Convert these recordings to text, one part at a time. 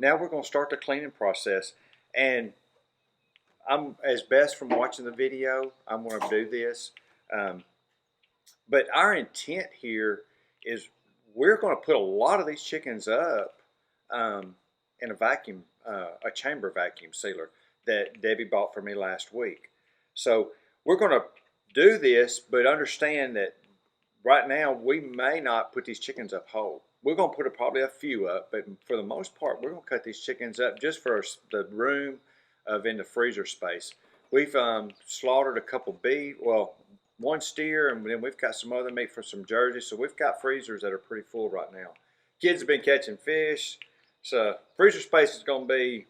now we're going to start the cleaning process. And I'm, as best from watching the video, I'm going to do this. But our intent here is we're going to put a lot of these chickens up in a vacuum, a chamber vacuum sealer that Debbie bought for me last week. So we're going to do this, but understand that right now we may not put these chickens up whole. We're going to put probably a few up, but for the most part, we're going to cut these chickens up just for the room in the freezer space. We've slaughtered a couple beef, well, one steer, and then we've got some other meat for some jerseys. So we've got freezers that are pretty full right now. Kids have been catching fish, so freezer space is going to be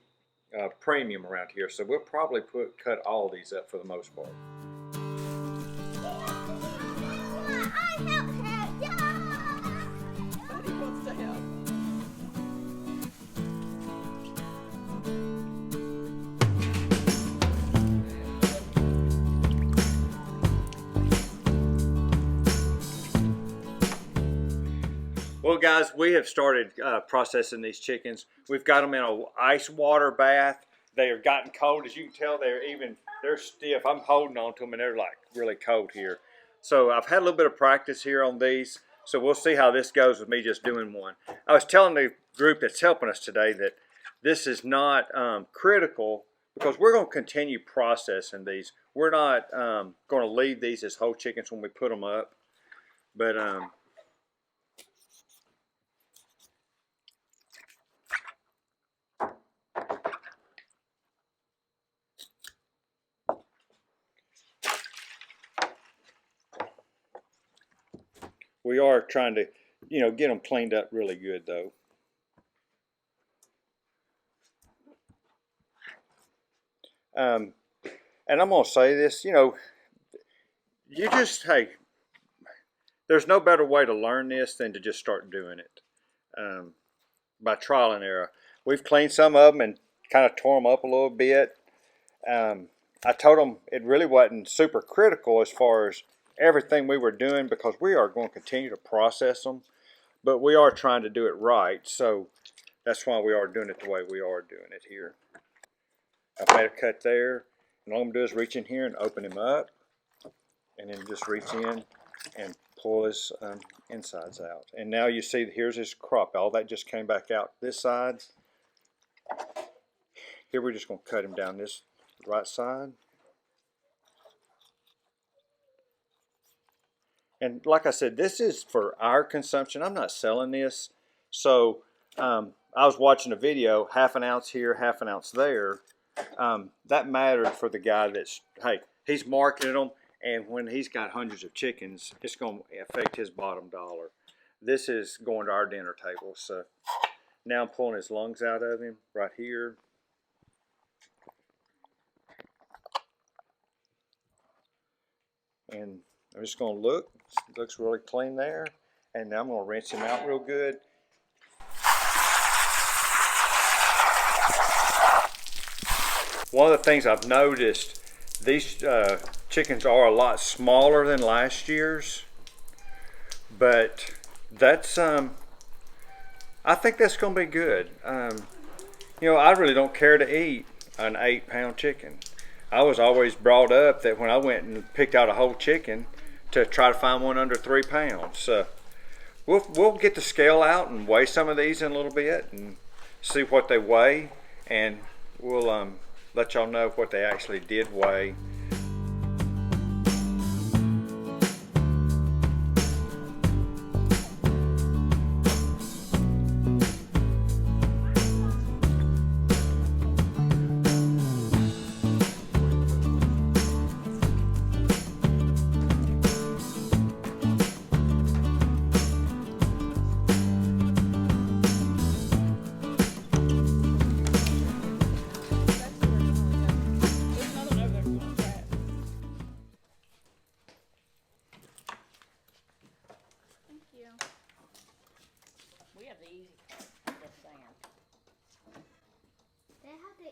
premium around here. So we'll probably cut all these up for the most part. Well, guys, we have started processing these chickens. We've got them in an ice water bath. They have gotten cold. As you can tell, they're stiff. I'm holding on to them, and they're like really cold here. So I've had a little bit of practice here on these. So we'll see how this goes with me just doing one. I was telling the group that's helping us today that this is not critical because we're going to continue processing these. We're not going to leave these as whole chickens when we put them up. But we are trying to, get them cleaned up really good, though. And I'm going to say this, hey, there's no better way to learn this than to just start doing it by trial and error. We've cleaned some of them and kind of tore them up a little bit. I told them it really wasn't super critical as far as everything we were doing because we are going to continue to process them, but we are trying to do it right. So that's why we are doing it the way we are doing it here. I've made a cut there, and all I'm going to do is reach in here and open him up, and then just reach in and pull his insides out. And now you see here's his crop. All that just came back out this side. Here we're just going to cut him down this right side. And like I said, this is for our consumption. I'm not selling this. So I was watching a video, half an ounce here, half an ounce there. That mattered for the guy that's, hey, he's marketing them. And when he's got hundreds of chickens, it's going to affect his bottom dollar. This is going to our dinner table. So now I'm pulling his lungs out of him right here. And I'm just going to look. It looks really clean there. And now I'm going to rinse him out real good. One of the things I've noticed, these chickens are a lot smaller than last year's. But that's, I think that's going to be good. I really don't care to eat an 8-pound chicken. I was always brought up that when I went and picked out a whole chicken to try to find one under 3 pounds. So we'll get the scale out and weigh some of these in a little bit and see what they weigh, and we'll let y'all know what they actually did weigh.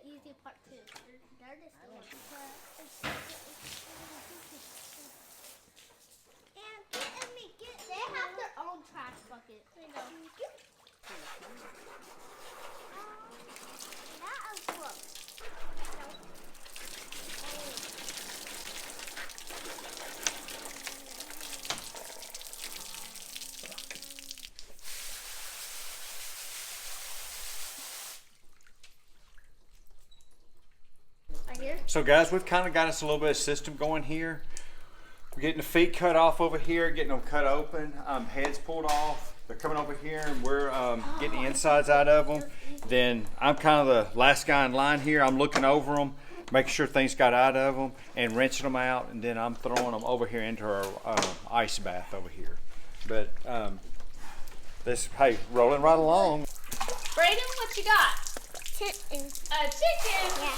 Easy part too. They're just and they have their own trash bucket. There you go. So guys, we've kind of got us a little bit of system going here. We're getting the feet cut off over here, getting them cut open, heads pulled off. They're coming over here and we're getting the insides out of them. Then I'm kind of the last guy in line here. I'm looking over them, making sure things got out of them and rinsing them out. And then I'm throwing them over here into our ice bath over here. But hey, rolling right along. Brayden, what you got? Chicken. A chicken? Yeah.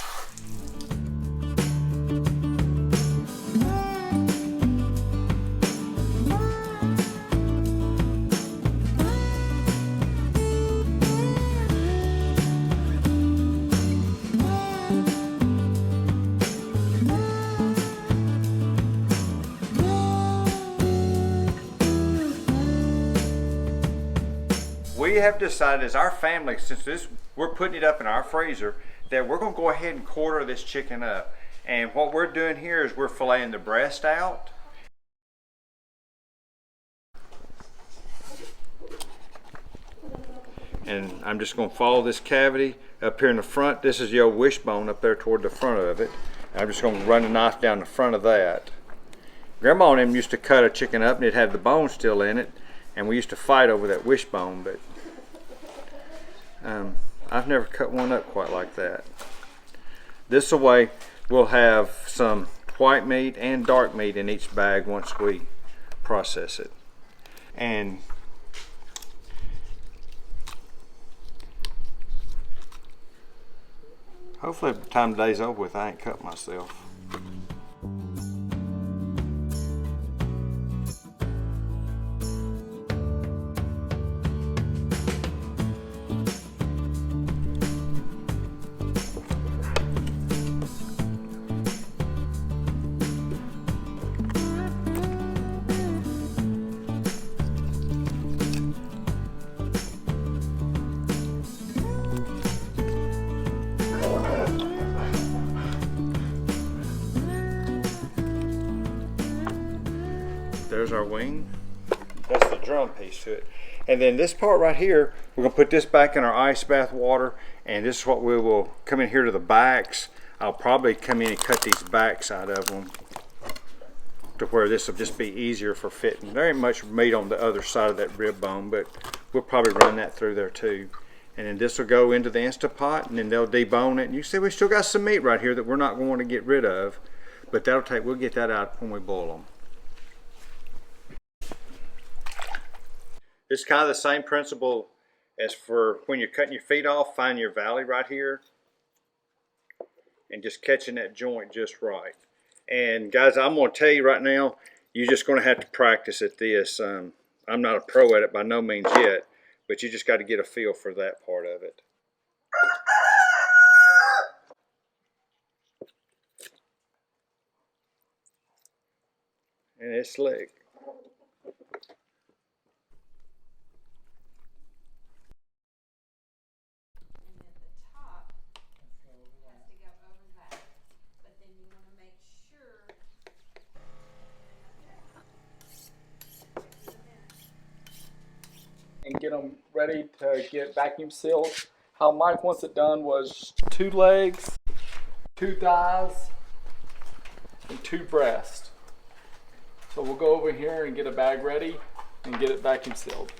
We have decided as our family, since we're putting it up in our freezer, that we're going to go ahead and quarter this chicken up. And what we're doing here is we're filleting the breast out. And I'm just going to follow this cavity up here in the front. This is the old wishbone up there toward the front of it. I'm just going to run the knife down the front of that. Grandma and them used to cut a chicken up and it had the bone still in it. And we used to fight over that wishbone, but I've never cut one up quite like that. This way we'll have some white meat and dark meat in each bag once we process it. And hopefully by the time the day's over with, I ain't cut myself. There's our wing. That's the drum piece to it. And then this part right here, we're gonna put this back in our ice bath water, and this is what we will come in here to the backs. I'll probably come in and cut these backs out of them to where this will just be easier for fitting. There ain't much meat on the other side of that rib bone, but we'll probably run that through there too. And then this will go into the Instapot, and then they'll debone it. And you see we still got some meat right here that we're not going to get rid of, but we'll get that out when we boil them. It's kind of the same principle as for when you're cutting your feet off. Find your valley right here and just catching that joint just right. And guys, I'm going to tell you right now, you're just going to have to practice at this. I'm not a pro at it by no means yet, but you just got to get a feel for that part of it. And it's slick. And get them ready to get vacuum sealed. How Mike wants it done was 2 legs, 2 thighs, and 2 breasts. So we'll go over here and get a bag ready and get it vacuum sealed.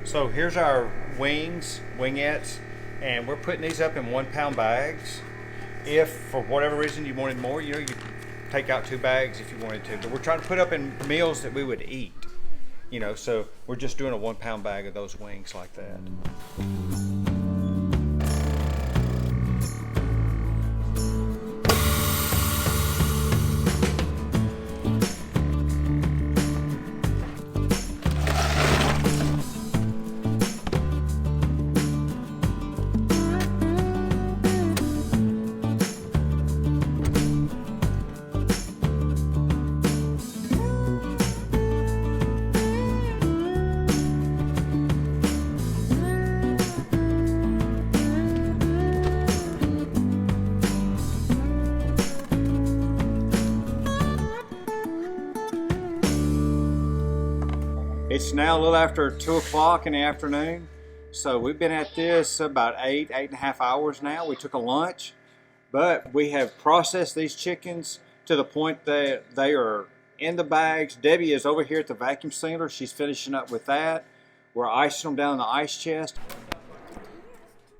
So here's our wingettes, and we're putting these up in 1-pound bags. If for whatever reason you wanted more, you could take out 2 bags if you wanted to. But we're trying to put up in meals that we would eat, so we're just doing a 1-pound bag of those wings like that. It's now a little after 2 o'clock in the afternoon. So we've been at this about 8.5 hours now. We took a lunch, but we have processed these chickens to the point that they are in the bags. Debbie is over here at the vacuum sealer. She's finishing up with that. We're icing them down in the ice chest.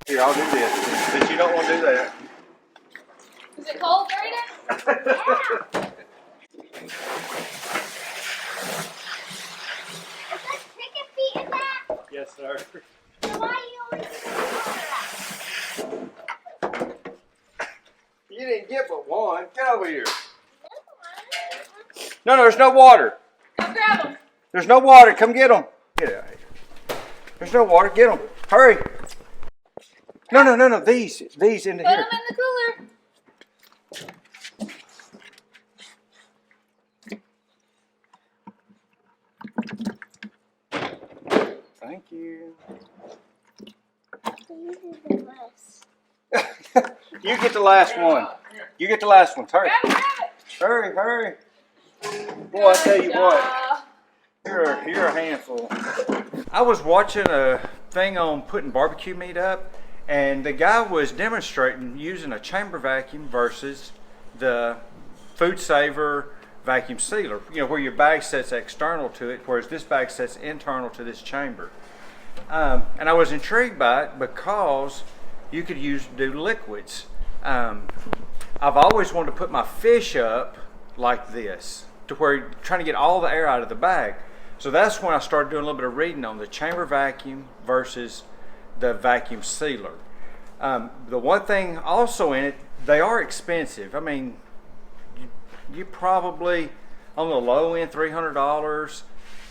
Here, I'll do this, since you don't want to do that. Is it cold, Brayden? Yeah. Is there chicken feet in that? Yes, sir. So why are you always doing You didn't get but one. Get over here. that? No, there's no water. Come grab them. There's no water. Come get them. Get out of here. There's no water. Get them. Hurry. No. These in Put here. them in the cooler. Thank you. Grab You get the last one. You get the last one. Hurry. Grab it. Hurry. Boy, I tell you what. Good You're a handful. I was watching a thing on putting barbecue meat up, and the guy was demonstrating using a chamber vacuum versus the food saver vacuum sealer. You know, where your bag sets external to it, whereas this bag sets internal to this chamber. And I was intrigued by it because you could do liquids. I've always wanted to put my fish up like this, to where you're trying to get all the air out of the bag. So that's when I started doing a little bit of reading on the chamber vacuum versus the vacuum sealer. The one thing also in it, they are expensive. I mean, you probably on the low end $300,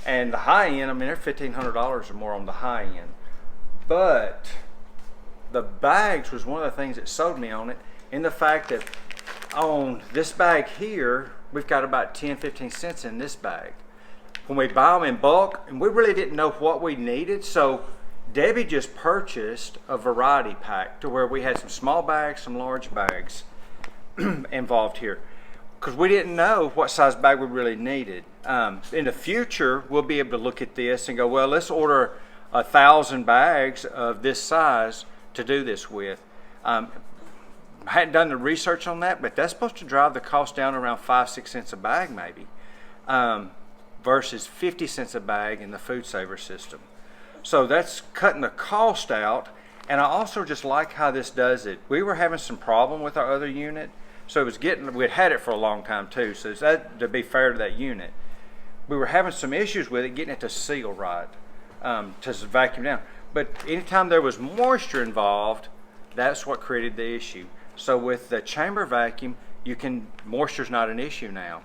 and the high end, I mean, they're $1,500 or more on the high end. But the bags was one of the things that sold me on it, in the fact that on this bag here, we've got about 10-15 cents in this bag. When we buy them in bulk, and we really didn't know what we needed, so Debbie just purchased a variety pack to where we had some small bags, some large bags involved here, because we didn't know what size bag we really needed. In the future, we'll be able to look at this and go, well, let's order 1,000 bags of this size to do this with. I hadn't done the research on that, but that's supposed to drive the cost down around 5-6 cents a bag maybe, versus 50 cents a bag in the food saver system. So that's cutting the cost out, and I also just like how this does it. We were having some problem with our other unit, so it was we'd had it for a long time too, so that, to be fair to that unit, we were having some issues with it, getting it to seal right, to vacuum down. But anytime there was moisture involved, that's what created the issue. So with the chamber vacuum, moisture's not an issue now.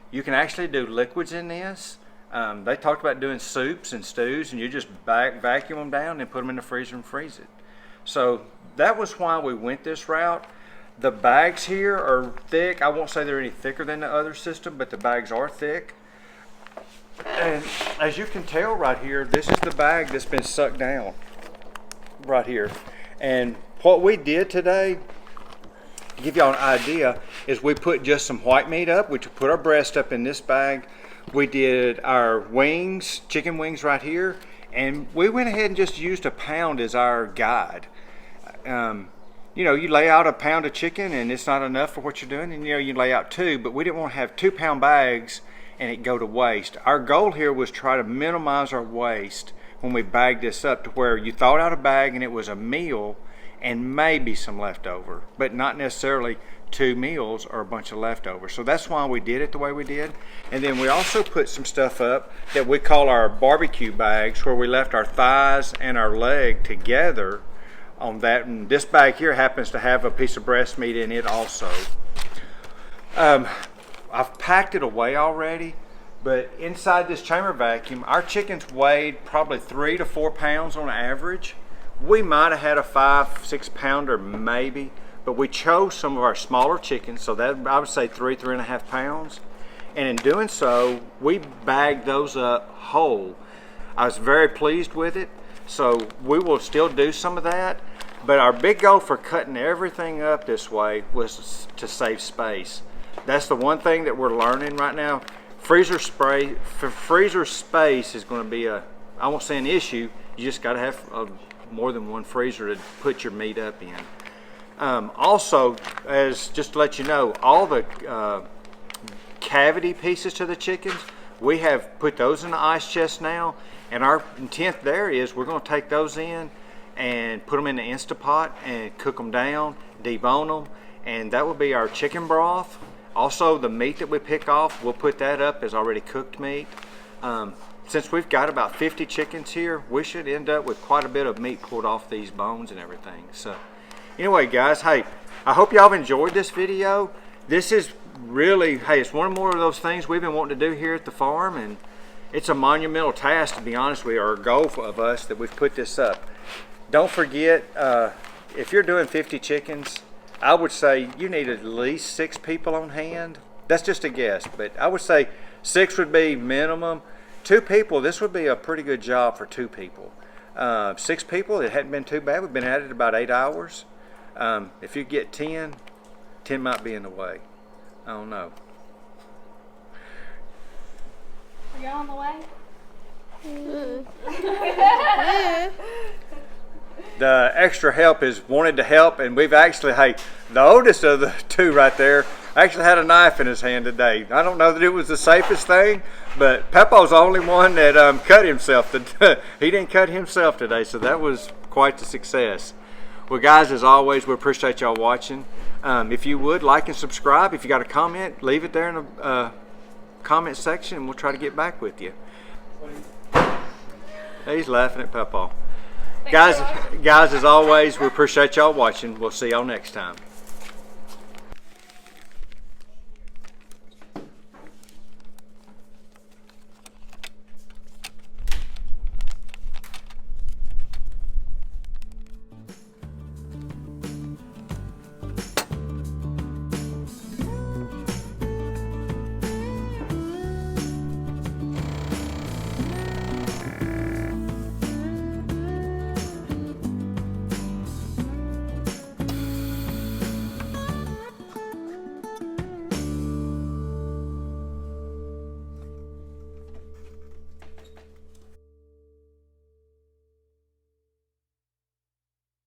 You can actually do liquids in this. They talked about doing soups and stews, and you just vacuum them down and put them in the freezer and freeze it. So that was why we went this route. The bags here are thick. I won't say they're any thicker than the other system, but the bags are thick. And as you can tell right here, this is the bag that's been sucked down right here. And what we did today, to give y'all an idea, is we put just some white meat up. We put our breast up in this bag. We did our wings, chicken wings right here, and we went ahead and just used a pound as our guide. You know, you lay out a pound of chicken and it's not enough for what you're doing, and you lay out 2, but we didn't want to have 2-pound bags and it go to waste. Our goal here was try to minimize our waste when we bagged this up, to where you thawed out a bag and it was a meal and maybe some leftover, but not necessarily 2 meals or a bunch of leftovers. So that's why we did it the way we did. And then we also put some stuff up that we call our barbecue bags, where we left our thighs and our leg together on that. And this bag here happens to have a piece of breast meat in it also. I've packed it away already, but inside this chamber vacuum, our chickens weighed probably 3 to 4 pounds on average. We might have had a 5-6 pounder maybe, but we chose some of our smaller chickens, so that I would say 3.5 pounds. And in doing so, we bagged those up whole. I was very pleased with it, so we will still do some of that. But our big goal for cutting everything up this way was to save space. That's the one thing that we're learning right now freezer space is going to be I won't say an issue. You just got to have more than one freezer to put your meat up in. Also, as just to let you know, all the cavity pieces to the chickens, we have put those in the ice chest now, and our intent there is we're going to take those in and put them in the Instapot and cook them down, debone them, and that will be our chicken broth. Also, the meat that we pick off, we'll put that up as already cooked meat. Since we've got about 50 chickens here, we should end up with quite a bit of meat pulled off these bones and everything. So anyway, guys, hey, I hope y'all have enjoyed this video. This is really, hey, it's one more of those things we've been wanting to do here at the farm, and it's a monumental task, to be honest with you, or a goal of us that we've put this up. Don't forget, if you're doing 50 chickens, I would say you need at least 6 people on hand. That's just a guess, but I would say 6 would be minimum. 2 people, this would be a pretty good job for 2 people. 6 people, it hadn't been too bad. We've been at it about 8 hours. If you get 10 might be in the way. I don't know. Are you on the way? The extra help is wanted to help, and we've actually, hey, the oldest of the 2 right there actually had a knife in his hand today. I don't know that it was the safest thing, but Peppo's the only one that cut himself. He didn't cut himself today, so that was quite the success. Well, guys, as always, we appreciate y'all watching. If you would, like and subscribe. If you got a comment, leave it there in the comment section, and we'll try to get back with you. He's laughing at Peppo. Guys, as always, we appreciate y'all watching. We'll see y'all next time.